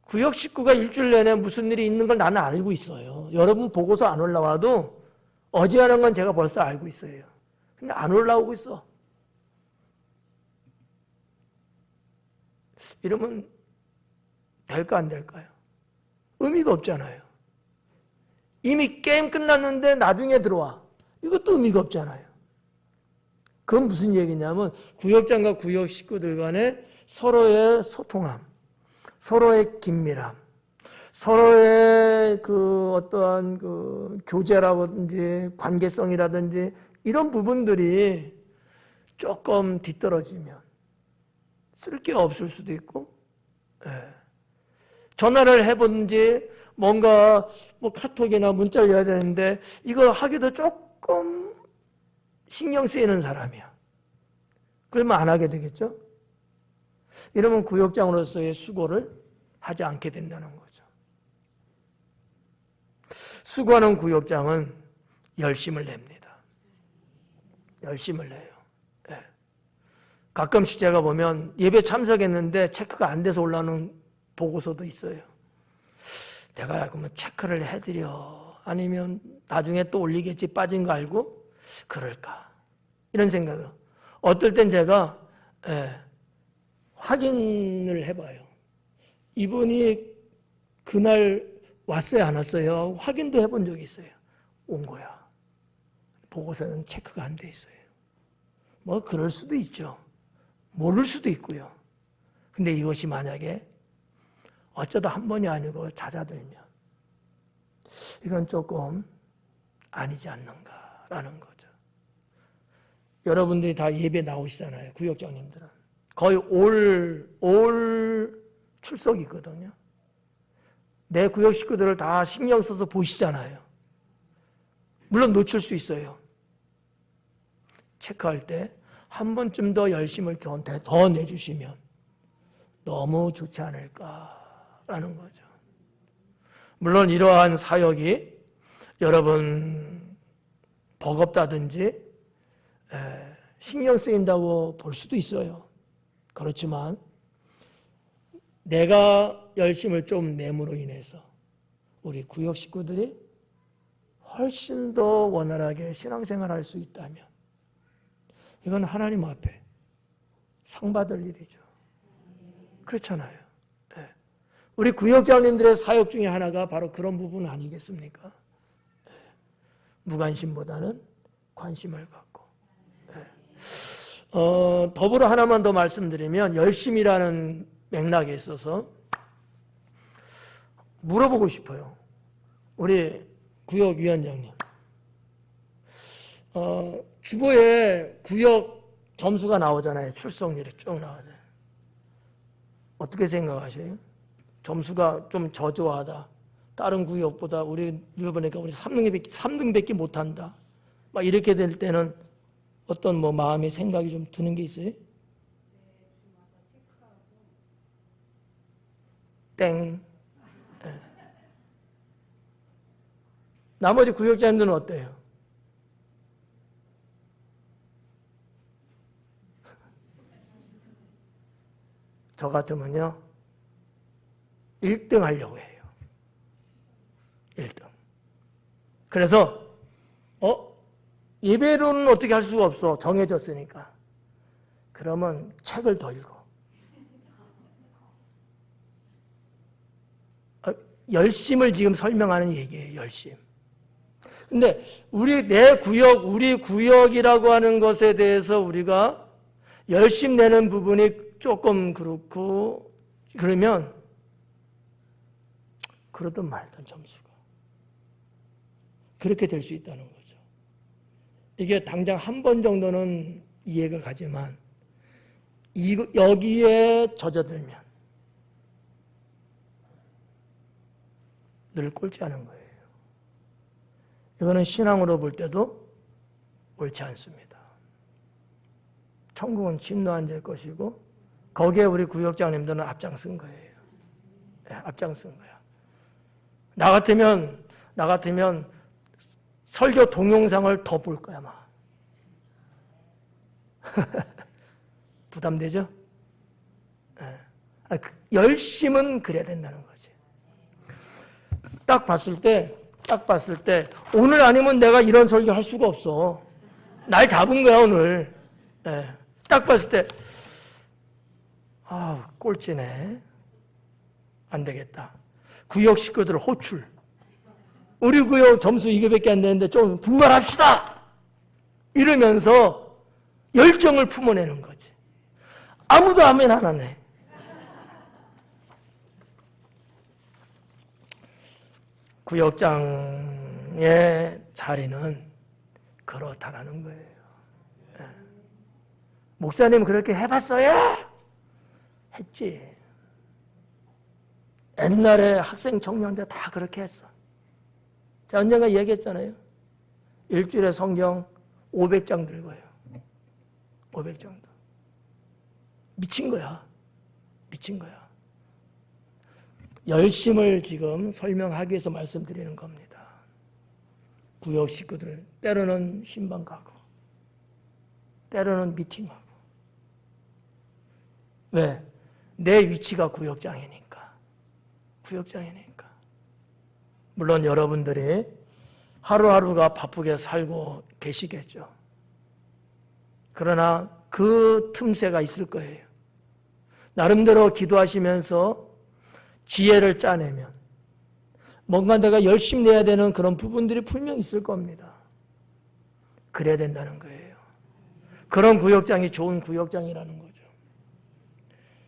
구역 식구가 일주일 내내 무슨 일이 있는 걸 나는 알고 있어요. 여러분 보고서 안 올라와도 어지간한 건 제가 벌써 알고 있어요. 근데 안 올라오고 있어. 이러면 될까 안 될까요? 의미가 없잖아요. 이미 게임 끝났는데 나중에 들어와. 이것도 의미가 없잖아요. 그건 무슨 얘기냐면 구역장과 구역 식구들 간에 서로의 소통함, 서로의 긴밀함, 서로의 그 어떠한 그 교제라든지 관계성이라든지 이런 부분들이 조금 뒤떨어지면 쓸 게 없을 수도 있고, 전화를 해보든지 뭔가 뭐 카톡이나 문자를 해야 되는데 이거 하기도 조금 신경 쓰이는 사람이야. 그러면 안 하게 되겠죠? 이러면 구역장으로서의 수고를 하지 않게 된다는 거죠. 수고하는 구역장은 열심을 냅니다. 열심을 내요. 가끔씩 제가 보면 예배 참석했는데 체크가 안 돼서 올라오는 보고서도 있어요. 내가 그러면 체크를 해드려. 아니면 나중에 또 올리겠지 빠진 거 알고 그럴까. 이런 생각을. 어떨 땐 제가 확인을 해봐요. 이분이 그날 왔어요 안 왔어요? 확인도 해본 적이 있어요. 온 거야. 보고서는 체크가 안 돼 있어요. 뭐 그럴 수도 있죠. 모를 수도 있고요. 근데 이것이 만약에 어쩌다 한 번이 아니고 잦아들면 이건 조금 아니지 않는가라는 거죠. 여러분들이 다 예배 나오시잖아요. 구역장님들은. 거의 올 출석이거든요. 내 구역 식구들을 다 신경 써서 보시잖아요. 물론 놓칠 수 있어요. 체크할 때 한 번쯤 더 열심을 더 내주시면 너무 좋지 않을까라는 거죠. 물론 이러한 사역이 여러분 버겁다든지 신경 쓰인다고 볼 수도 있어요. 그렇지만 내가 열심을 좀 내므로 인해서 우리 구역 식구들이 훨씬 더 원활하게 신앙생활할 수 있다면 이건 하나님 앞에 상 받을 일이죠. 그렇잖아요. 우리 구역장님들의 사역 중에 하나가 바로 그런 부분 아니겠습니까? 무관심보다는 관심을 갖고. 더불어 하나만 더 말씀드리면 열심이라는 맥락에 있어서 물어보고 싶어요. 우리 구역위원장님. 주보에 구역 점수가 나오잖아요. 출석률이 쭉 나오잖아요. 어떻게 생각하세요? 점수가 좀 저조하다. 다른 구역보다 우리 보니까 우리 3등밖에 못한다. 막 이렇게 될 때는 어떤 뭐 마음의 생각이 좀 드는 게 있어요? 땡. 나머지 구역장님들은 어때요? 저 같으면요 1등 하려고 해요. 1등. 그래서 예배로는 어떻게 할 수가 없어. 정해졌으니까. 그러면 책을 더 읽어. 열심을 지금 설명하는 얘기예요. 열심. 근데 우리 구역이라고 하는 것에 대해서 우리가 열심 내는 부분이 조금 그렇고 그러면 그러든 말든 점수가 그렇게 될 수 있다는 거죠. 이게 당장 한 번 정도는 이해가 가지만 여기에 젖어들면 늘 꼴찌 하는 거예요. 이거는 신앙으로 볼 때도 옳지 않습니다. 천국은 진노한 자의 것이고 거기에 우리 구역장님들은 앞장선 거예요. 앞장선 거야. 나 같으면 설교 동영상을 더 볼 거야, 아마. 부담되죠? 열심은 그래야 된다는 거지. 딱 봤을 때 오늘 아니면 내가 이런 설교 할 수가 없어. 날 잡은 거야, 오늘. 딱 봤을 때 꼴찌네. 안 되겠다. 구역 식구들 호출. 우리 구역 점수 이거밖에 안 되는데 좀 분발합시다. 이러면서 열정을 품어내는 거지. 아무도 아멘 안 하네. 구역장의 자리는 그렇다라는 거예요. 목사님 그렇게 해봤어요? 했지. 옛날에 학생 청년 때 다 그렇게 했어. 자, 언젠가 얘기했잖아요. 일주일에 성경 500장 들고 해요. 500장도. 미친 거야. 열심을 지금 설명하기 위해서 말씀드리는 겁니다. 구역 식구들, 때로는 신방 가고, 때로는 미팅하고. 왜? 내 위치가 구역장이니까. 물론 여러분들이 하루하루가 바쁘게 살고 계시겠죠. 그러나 그 틈새가 있을 거예요. 나름대로 기도하시면서 지혜를 짜내면 뭔가 내가 열심히 내야 되는 그런 부분들이 분명히 있을 겁니다. 그래야 된다는 거예요. 그런 구역장이 좋은 구역장이라는 거죠.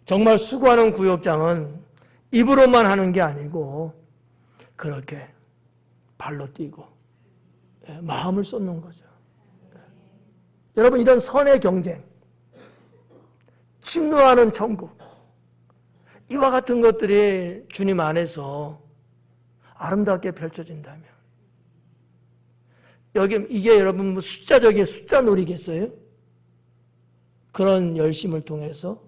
정말 수고하는 구역장은 입으로만 하는 게 아니고 그렇게 발로 뛰고 마음을 쏟는 거죠. 여러분, 이런 선의 경쟁, 침노하는 천국, 이와 같은 것들이 주님 안에서 아름답게 펼쳐진다면, 이게 여러분 뭐 숫자적인 숫자 놀이겠어요? 그런 열심을 통해서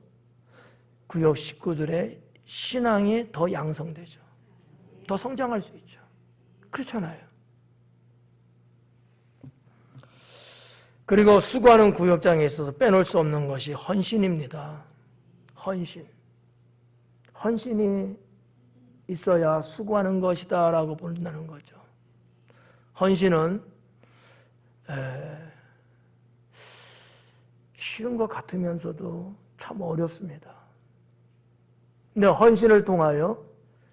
구역 식구들의 신앙이 더 양성되죠. 더 성장할 수 있죠. 그렇잖아요. 그리고 수고하는 구역장에 있어서 빼놓을 수 없는 것이 헌신입니다. 헌신이 있어야 수고하는 것이다 라고 본다는 거죠. 헌신은 쉬운 것 같으면서도 참 어렵습니다. 근데 헌신을 통하여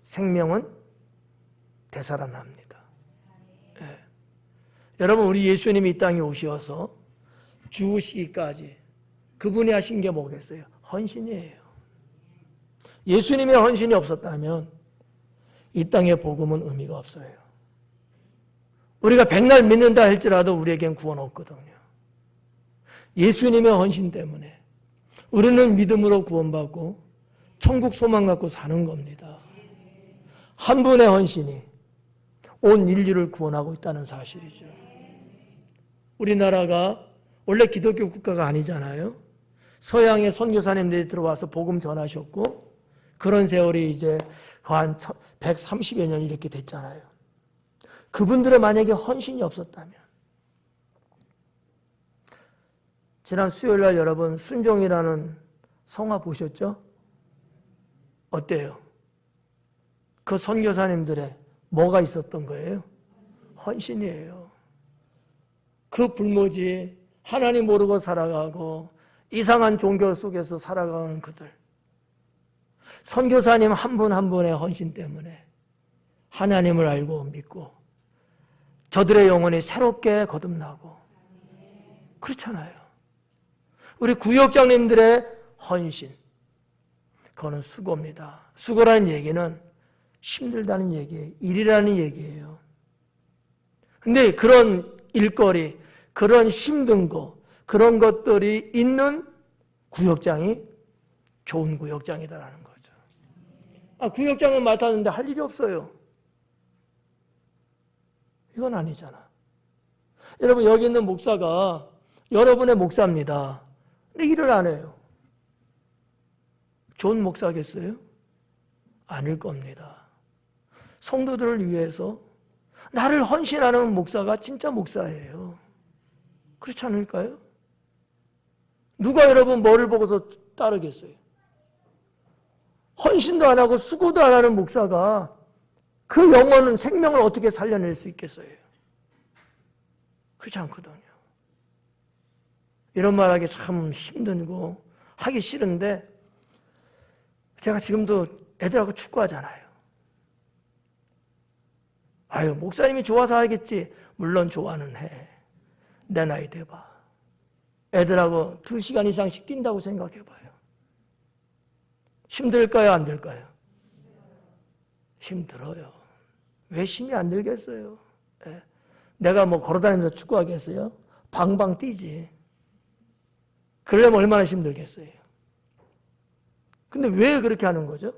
생명은 되살아납니다. 여러분, 우리 예수님이 이 땅에 오셔서 죽으시기까지 그분이 하신 게 뭐겠어요? 헌신이에요. 예수님의 헌신이 없었다면 이 땅의 복음은 의미가 없어요. 우리가 백날 믿는다 할지라도 우리에겐 구원 없거든요. 예수님의 헌신 때문에 우리는 믿음으로 구원받고 천국 소망 갖고 사는 겁니다. 한 분의 헌신이 온 인류를 구원하고 있다는 사실이죠. 우리나라가 원래 기독교 국가가 아니잖아요. 서양의 선교사님들이 들어와서 복음 전하셨고 그런 세월이 이제 한 130여 년 이렇게 됐잖아요. 그분들의 만약에 헌신이 없었다면, 지난 수요일날 여러분 순종이라는 성화 보셨죠? 어때요? 그 선교사님들의 뭐가 있었던 거예요? 헌신이에요. 그 불모지 하나님 모르고 살아가고 이상한 종교 속에서 살아가는 그들, 선교사님 한 분 한 분의 헌신 때문에 하나님을 알고 믿고 저들의 영혼이 새롭게 거듭나고 그렇잖아요. 우리 구역장님들의 헌신, 그거는 수고입니다. 수고라는 얘기는 힘들다는 얘기예요. 일이라는 얘기예요. 근데 그런 일거리, 그런 힘든 거, 그런 것들이 있는 구역장이 좋은 구역장이다라는 거죠. 구역장은 맡았는데 할 일이 없어요. 이건 아니잖아. 여러분, 여기 있는 목사가 여러분의 목사입니다. 근데 일을 안 해요. 좋은 목사겠어요? 아닐 겁니다. 성도들을 위해서 나를 헌신하는 목사가 진짜 목사예요. 그렇지 않을까요? 누가 여러분 뭐를 보고서 따르겠어요? 헌신도 안 하고 수고도 안 하는 목사가 그 영혼은 생명을 어떻게 살려낼 수 있겠어요? 그렇지 않거든요. 이런 말하기 참 힘들고 하기 싫은데 제가 지금도 애들하고 축구하잖아요. 아유, 목사님이 좋아서 하겠지. 물론 좋아는 해. 내 나이 돼봐. 애들하고 2시간 이상씩 뛴다고 생각해봐요. 힘들까요? 안 들까요? 힘들어요. 왜 힘이 안 들겠어요? 예. 내가 뭐 걸어다니면서 축구하겠어요? 방방 뛰지. 그러려면 얼마나 힘들겠어요? 근데 왜 그렇게 하는 거죠?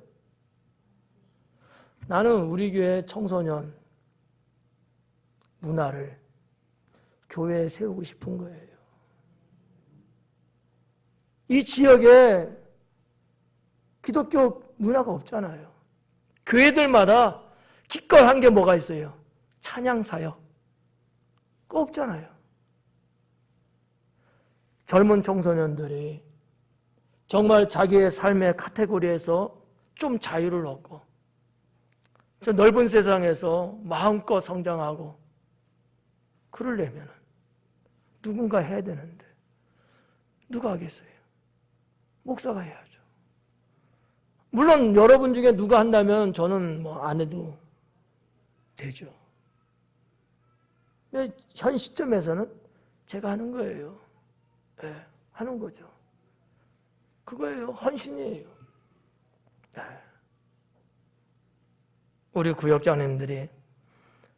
나는 우리 교회 청소년 문화를 교회에 세우고 싶은 거예요. 이 지역에 기독교 문화가 없잖아요. 교회들마다 기껏 한 게 뭐가 있어요? 찬양사역. 그거 없잖아요. 젊은 청소년들이 정말 자기의 삶의 카테고리에서 좀 자유를 얻고 저 넓은 세상에서 마음껏 성장하고 그러려면 누군가 해야 되는데 누가 하겠어요? 목사가 해야죠. 물론 여러분 중에 누가 한다면 저는 뭐 안 해도 되죠. 근데 현 시점에서는 제가 하는 거예요. 네, 하는 거죠. 그거예요. 헌신이에요. 네. 우리 구역장님들이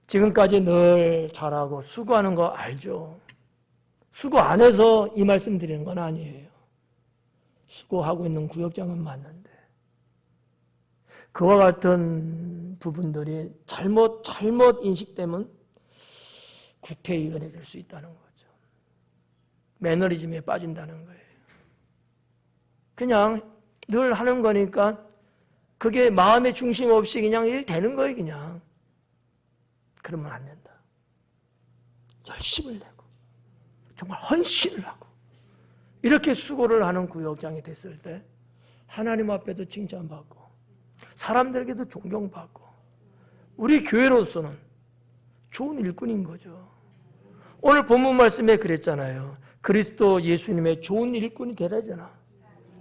지금까지 늘 잘하고 수고하는 거 알죠? 수고 안 해서 이 말씀 드리는 건 아니에요. 수고하고 있는 구역장은 맞는데 그와 같은 부분들이 잘못 인식되면 국회의원이 될 수 있다는 거죠. 매너리즘에 빠진다는 거예요. 그냥 늘 하는 거니까 그게 마음의 중심 없이 그냥 되는 거예요, 그냥. 그러면 안 된다. 열심을 내고 정말 헌신을 하고 이렇게 수고를 하는 구역장이 됐을 때 하나님 앞에도 칭찬받고 사람들에게도 존경받고 우리 교회로서는 좋은 일꾼인 거죠. 오늘 본문 말씀에 그랬잖아요. 그리스도 예수님의 좋은 일꾼이 되라잖아.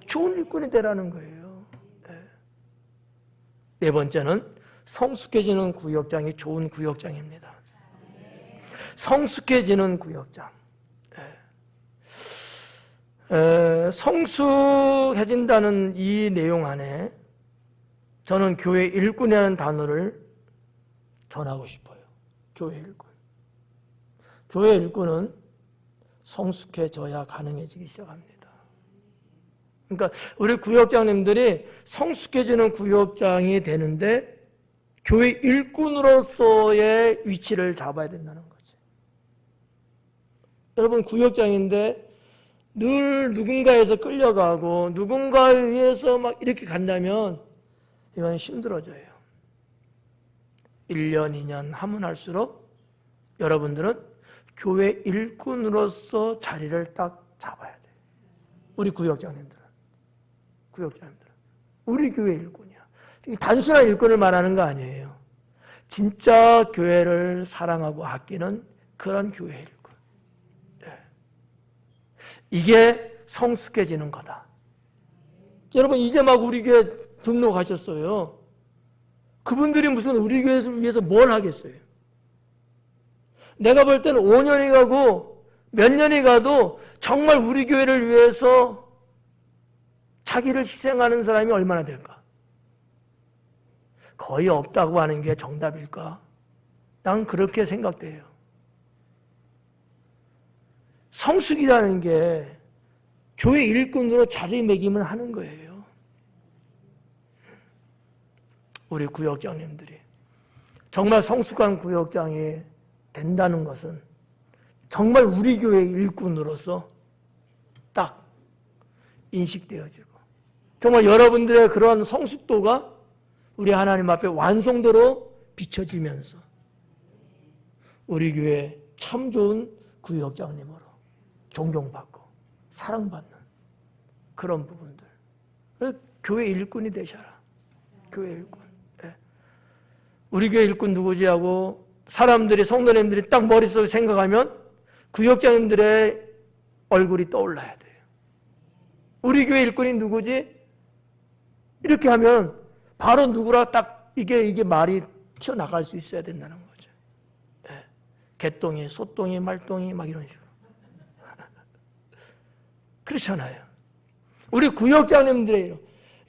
좋은 일꾼이 되라는 거예요. 네 번째는 성숙해지는 구역장이 좋은 구역장입니다. 성숙해지는 구역장. 성숙해진다는 이 내용 안에 저는 교회 일꾼이라는 단어를 전하고 싶어요. 교회 일꾼. 교회 일꾼은 성숙해져야 가능해지기 시작합니다. 그러니까 우리 구역장님들이 성숙해지는 구역장이 되는데 교회 일꾼으로서의 위치를 잡아야 된다는 거지. 여러분 구역장인데 늘 누군가에서 끌려가고 누군가에 의해서 막 이렇게 간다면 이건 힘들어져요. 1년, 2년 하면 할수록 여러분들은 교회 일꾼으로서 자리를 딱 잡아야 돼요. 우리 구역장님들은. 우리 교회 일꾼이야. 단순한 일꾼을 말하는 거 아니에요. 진짜 교회를 사랑하고 아끼는 그런 교회 일꾼. 네. 이게 성숙해지는 거다. 여러분 이제 막 우리 교회 등록하셨어요. 그분들이 무슨 우리 교회를 위해서 뭘 하겠어요? 내가 볼 때는 5년이 가고 몇 년이 가도 정말 우리 교회를 위해서 자기를 희생하는 사람이 얼마나 될까? 거의 없다고 하는 게 정답일까? 난 그렇게 생각돼요. 성숙이라는 게 교회 일꾼으로 자리매김을 하는 거예요. 우리 구역장님들이 정말 성숙한 구역장이 된다는 것은 정말 우리 교회 일꾼으로서 딱 인식되어지고 정말 여러분들의 그런 성숙도가 우리 하나님 앞에 완성도로 비춰지면서 우리 교회 참 좋은 구역장님으로 존경받고 사랑받는 그런 부분들. 교회 일꾼이 되셔라. 교회 일꾼. 예. 우리 교회 일꾼 누구지 하고 사람들이, 성도님들이 딱 머릿속에 생각하면 구역장님들의 얼굴이 떠올라야 돼요. 우리 교회 일꾼이 누구지? 이렇게 하면 바로 누구라 딱 이게 말이 튀어나갈 수 있어야 된다는 거죠. 예. 개똥이, 소똥이, 말똥이 막 이런 식으로. 그렇잖아요. 우리 구역장님들의 이름,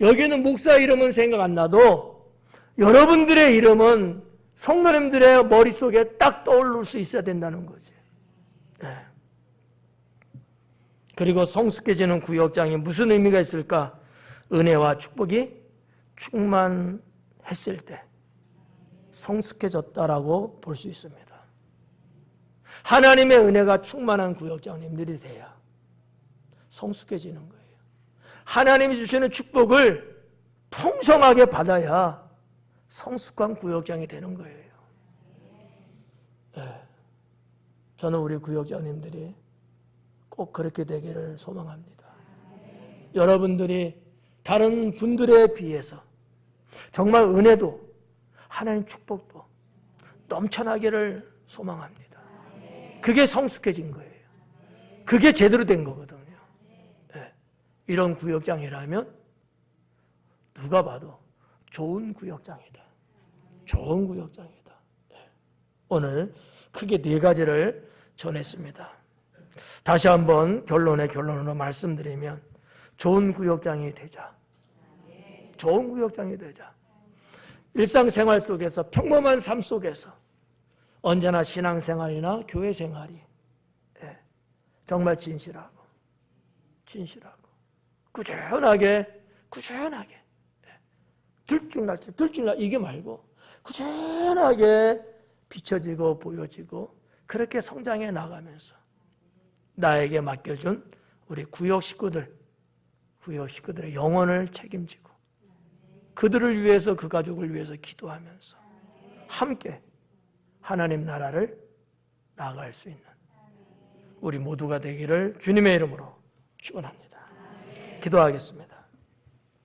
여기는 목사 이름은 생각 안 나도 여러분들의 이름은 성도님들의 머릿속에 딱 떠오를 수 있어야 된다는 거지. 예. 그리고 성숙해지는 구역장이 무슨 의미가 있을까? 은혜와 축복이 충만했을 때 성숙해졌다라고 볼 수 있습니다. 하나님의 은혜가 충만한 구역장님들이 돼야 성숙해지는 거예요. 하나님이 주시는 축복을 풍성하게 받아야 성숙한 구역장이 되는 거예요. 네. 저는 우리 구역장님들이 꼭 그렇게 되기를 소망합니다. 여러분들이 다른 분들에 비해서 정말 은혜도 하나님 축복도 넘쳐나기를 소망합니다. 그게 성숙해진 거예요. 그게 제대로 된 거거든요. 네. 이런 구역장이라면 누가 봐도 좋은 구역장이다. 좋은 구역장이다. 네. 오늘 크게 4가지를 전했습니다. 다시 한번 결론으로 말씀드리면 좋은 구역장이 되자. 좋은 구역장이 되자. 일상생활 속에서 평범한 삶 속에서 언제나 신앙생활이나 교회생활이 정말 진실하고 꾸준하게 들쭉날 이게 말고 꾸준하게 비춰지고 보여지고 그렇게 성장해 나가면서 나에게 맡겨준 우리 구역 식구들의 영혼을 책임지고 그들을 위해서, 그 가족을 위해서 기도하면서 함께 하나님 나라를 나아갈 수 있는 우리 모두가 되기를 주님의 이름으로 축원합니다. 기도하겠습니다.